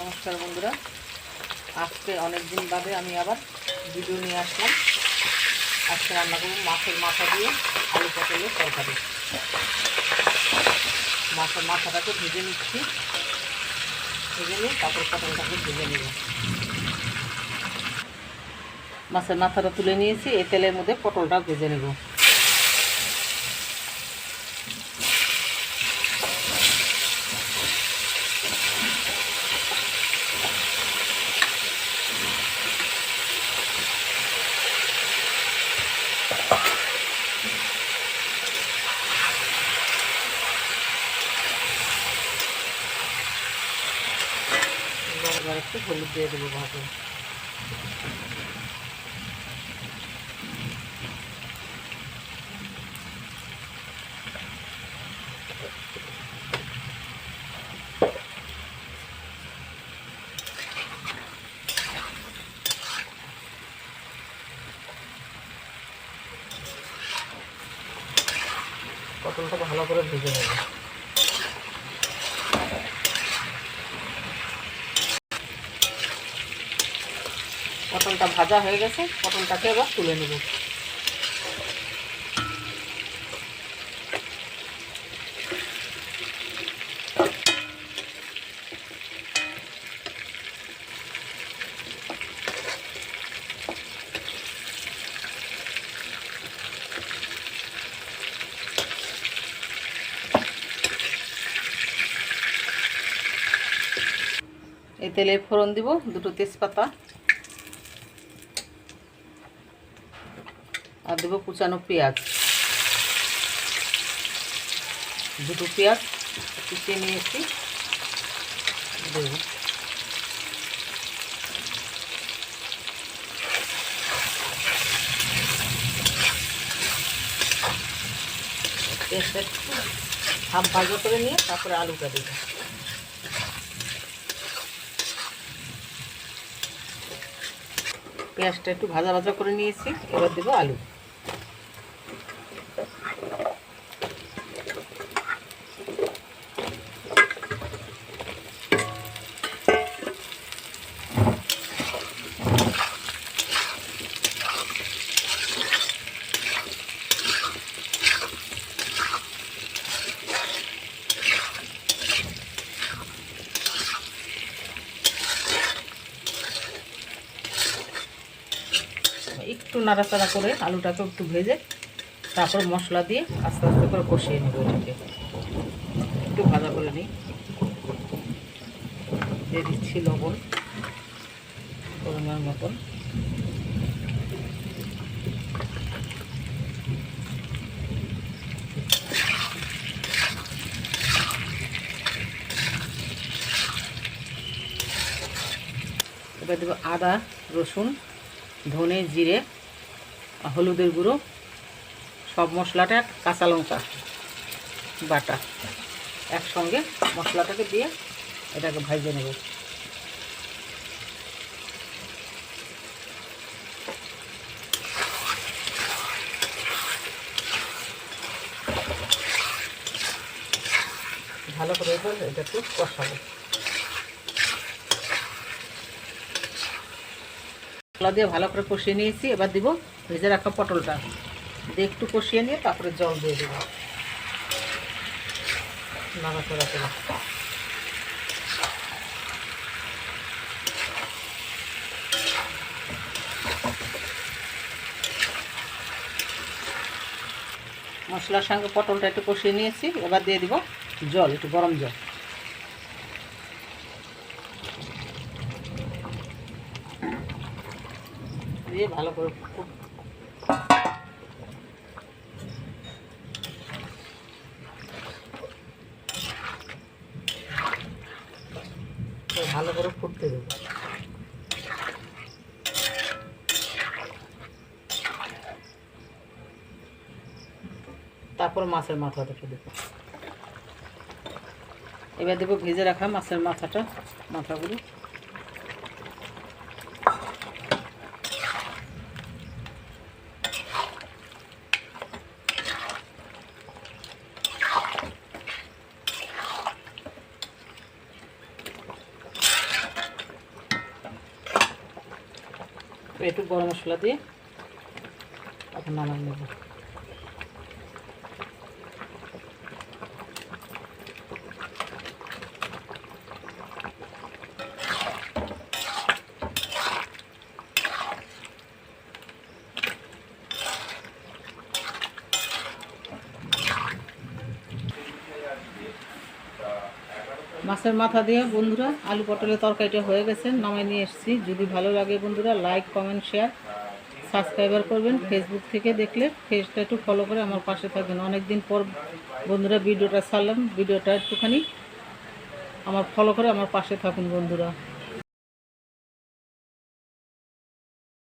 নমস্কার বন্ধুরা, আজকে অনেক দিন বাদে আমি আবার ভিডিও নিয়ে আসলাম। আজকে রান্না করব মাছের মাথা দিয়ে আলু পটলের তরকারি। মাছের মাথাটাকে ভেজে নিচ্ছি, ভেজে নিয়ে তারপর পটলটাকে ভেজে নেব। মাছের মাথাটা তুলে নিয়েছি, এই তেলের মধ্যে পটলটা ভেজে নেব। এবার একটু হলুদ দিয়ে দেবো ভাজে। পটলটা ভালো করে ভেজে নেব। পটলটা ভাজা হয়ে গেছে, পটলটাকে এবার তুলে নেব। এই তেলে ফোড়ন দিব, দুটো তেজপাতা আর দেবো কুচানো পেঁয়াজ। দুটো পেঁয়াজ কুচিয়ে নিয়েছি, দেব। পেঁয়াজটা একটু হাফ ভাজা করে নিয়ে তারপরে আলুটা দেব। পেঁয়াজটা একটু ভাজা ভাজা করে নিয়েছি, এবার দেবো আলু। একটু নাড়াচাড়া করে আলুটাকে একটু ভেজে তারপর মশলা দিয়ে আস্তে আস্তে করে কষিয়ে নেব। এটাকে একটু ভাজা করে নিই। দিয়ে দিচ্ছি লবণ পরিমাণ মতন। এবার দেবো আদা, রসুন, ধনে, জিরে, হলুদের গুঁড়ো, সব মশলাটা, কাঁচা লঙ্কা বাটা একসঙ্গে মশলাটাকে দিয়ে এটাকে ভাজে নেব। ভালো করে এবার এটা একটু কষাবো। মশলা দিয়ে ভালো করে কষিয়ে নিয়েছি, এবার দিব ভেজে রাখা পটলটা দিয়ে একটু কষিয়ে নিয়ে তারপরে জল দিয়ে দেবো। নাড়াচাড়া করে মশলার সঙ্গে পটলটা একটু কষিয়ে নিয়েছি, এবার দিয়ে দিব জল, একটু গরম জল। দিয়ে ভালো করে ভালো করে ফুটতে দেবো। তারপর মাছের মাথাটা দেবো। এবার দেবো ভেজে রাখা মাছের মাথাগুলো। একটু গরম মশলা দিয়ে এখন নামাই নেব। মাছের মাথা দিয়ে বন্ধুরা আলু পটলের তরকারিটা হয়ে গেছে, নামাই নিয়ে এসেছি। যদি ভালো লাগে বন্ধুরা লাইক কমেন্ট শেয়ার সাবস্ক্রাইবার করবেন। ফেসবুক থেকে দেখলে পেজটা একটু ফলো করে আমার পাশে থাকবেন। অনেক দিন পর বন্ধুরা ভিডিওটা ছাড়লাম, ভিডিওটা একটুখানি আমার ফলো করে আমার পাশে থাকুন বন্ধুরা।